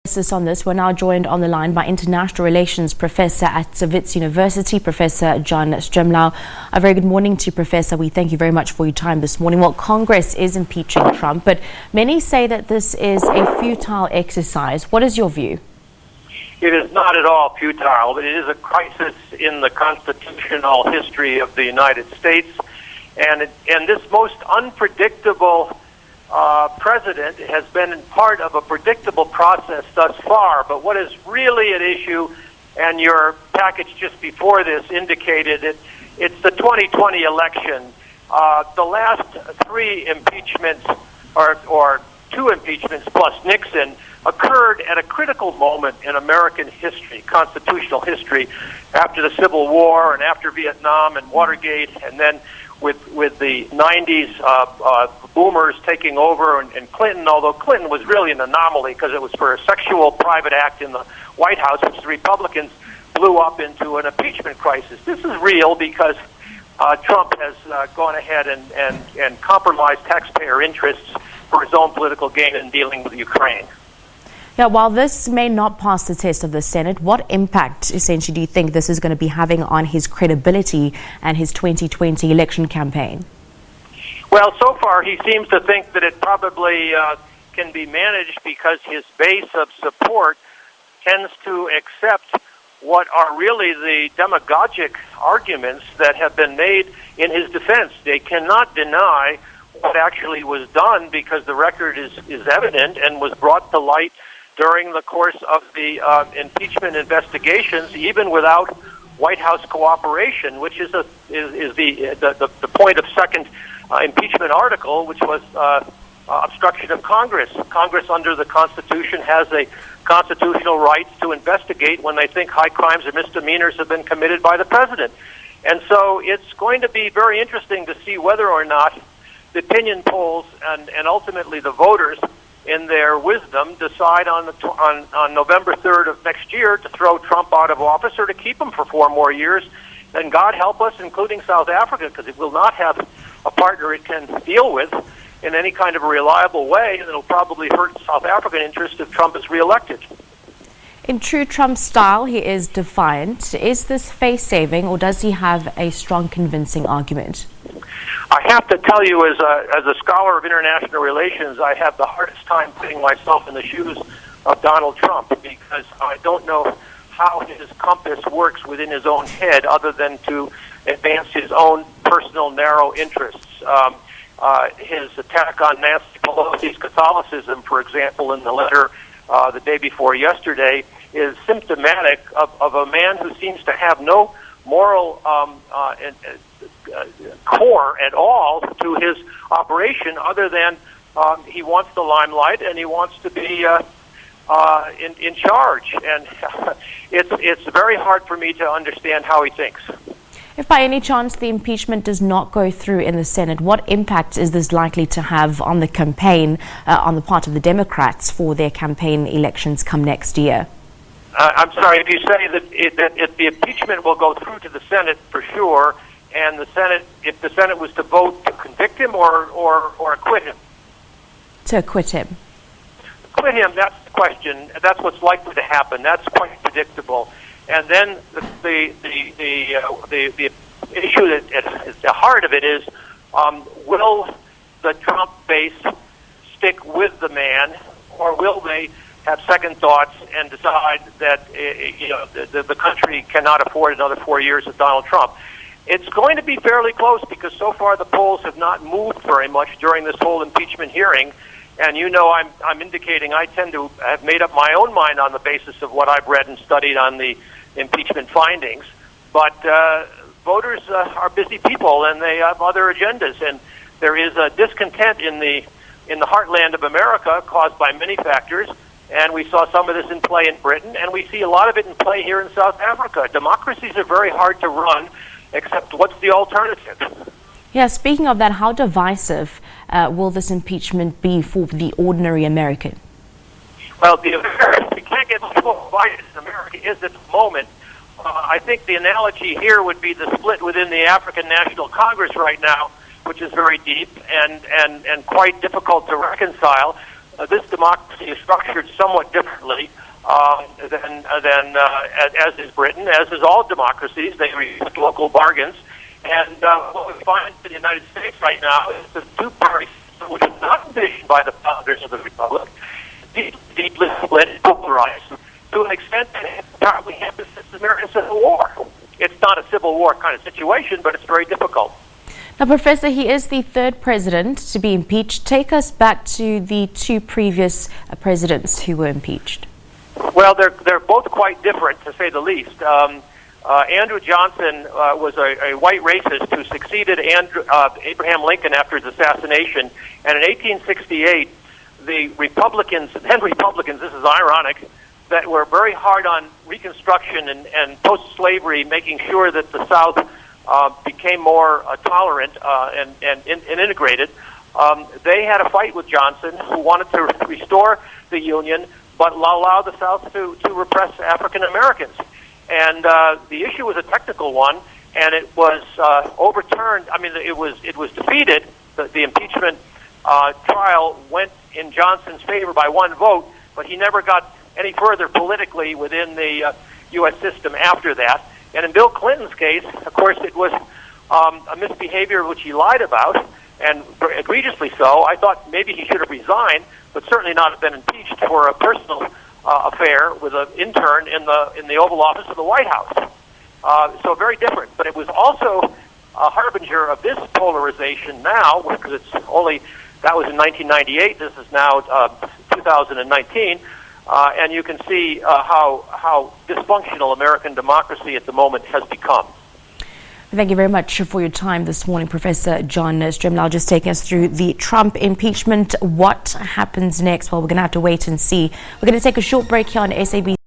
On this, we're now joined on the line by international relations professor at Wits University, Professor John Stremlau. A very good morning to you, Professor. We thank you very much for your time this morning. Well, Congress is impeaching Trump, but many say that this is a futile exercise. What is your view? It is not at all futile, but it is a crisis in the constitutional history of the United States. And this most unpredictable president has been part of a predictable process thus far. But what is really at issue, and your package just before this indicated it, it's the 2020 election. The last three impeachments, or two impeachments plus Nixon, occurred at a critical moment in American history, constitutional history, after the Civil War and after Vietnam and Watergate, and then with the 90s boomers taking over and Clinton, although Clinton was really an anomaly because it was for a sexual private act in the White House, which the Republicans blew up into an impeachment crisis. This is real because Trump has gone ahead and compromised taxpayer interests for his own political gain in dealing with Ukraine. Yeah, while this may not pass the test of the Senate, what impact, essentially, do you think this is going to be having on his credibility and his 2020 election campaign? Well, so far he seems to think that it probably can be managed because his base of support tends to accept what are really the demagogic arguments that have been made in his defense. They cannot deny what actually was done because the record is evident and was brought to light during the course of the impeachment investigations, even without White House cooperation, which is the point of second impeachment article, which was obstruction of Congress. Congress, under the Constitution, has a constitutional right to investigate when they think high crimes or misdemeanors have been committed by the president. And so it's going to be very interesting to see whether or not the opinion polls and ultimately the voters, in their wisdom, decide on November 3rd of next year to throw Trump out of office or to keep him for 4 more years. And God help us, including South Africa, because it will not have a partner it can deal with in any kind of a reliable way, and it'll probably hurt South African interest if Trump is reelected. In true Trump style, he is defiant. Is this face-saving, or does he have a strong, convincing argument? I have to tell you, as a scholar of international relations, I have the hardest time putting myself in the shoes of Donald Trump because I don't know how his compass works within his own head other than to advance his own personal narrow interests. His attack on Nancy Pelosi's Catholicism, for example, in the letter the day before yesterday, is symptomatic of a man who seems to have no moral core at all to his operation other than he wants the limelight and he wants to be in charge. And it's very hard for me to understand how he thinks. If by any chance the impeachment does not go through in the Senate, what impact is this likely to have on the campaign on the part of the Democrats for their campaign elections come next year? I'm sorry, if you say that if the impeachment will go through to the Senate for sure, and the Senate, if the Senate was to vote to convict him or acquit him? To acquit him. Acquit him, that's the question. That's what's likely to happen. That's quite predictable. And then the issue that at the heart of it is, will the Trump base stick with the man, or will they have second thoughts and decide that the country cannot afford another 4 years of Donald Trump? It's going to be fairly close because so far the polls have not moved very much during this whole impeachment hearing. And I'm indicating I tend to have made up my own mind on the basis of what I've read and studied on the impeachment findings. But voters are busy people and they have other agendas. And there is a discontent in the heartland of America caused by many factors. And we saw some of this in play in Britain, and we see a lot of it in play here in South Africa. Democracies are very hard to run, except what's the alternative? Yeah, speaking of that, how divisive will this impeachment be for the ordinary American? Well, we can't get much more divided as America is at the moment. I think the analogy here would be the split within the African National Congress right now, which is very deep and quite difficult to reconcile. this democracy is structured somewhat differently than as is Britain, as is all democracies. They respect local bargains. And what we find in the United States right now is the two-party system, which was not envisioned by the founders of the Republic, deeply split and polarized to an extent that it probably happened since the American Civil War. It's not a Civil War kind of situation, but it's very difficult. Now, Professor, he is the third president to be impeached. Take us back to the two previous presidents who were impeached. Well, they're both quite different, to say the least. Andrew Johnson was a white racist who succeeded Abraham Lincoln after his assassination. And in 1868, the Republicans, this is ironic, that were very hard on Reconstruction and post-slavery, making sure that the South became more tolerant and integrated. They had a fight with Johnson, who wanted to restore the Union, but allow the South to repress African Americans. And the issue was a technical one, and it was overturned. I mean, it was defeated. The impeachment trial went in Johnson's favor by one vote, but he never got any further politically within the U.S. system after that. And in Bill Clinton's case, of course, it was a misbehavior which he lied about, and egregiously so. I thought maybe he should have resigned, but certainly not have been impeached for a personal affair with an intern in the Oval Office of the White House. So very different. But it was also a harbinger of this polarization now, because that was in 1998. This is now 2019. And you can see how dysfunctional American democracy at the moment has become. Thank you very much for your time this morning, Professor John Stremlau, just taking us through the Trump impeachment. What happens next? Well, we're going to have to wait and see. We're going to take a short break here on SABC.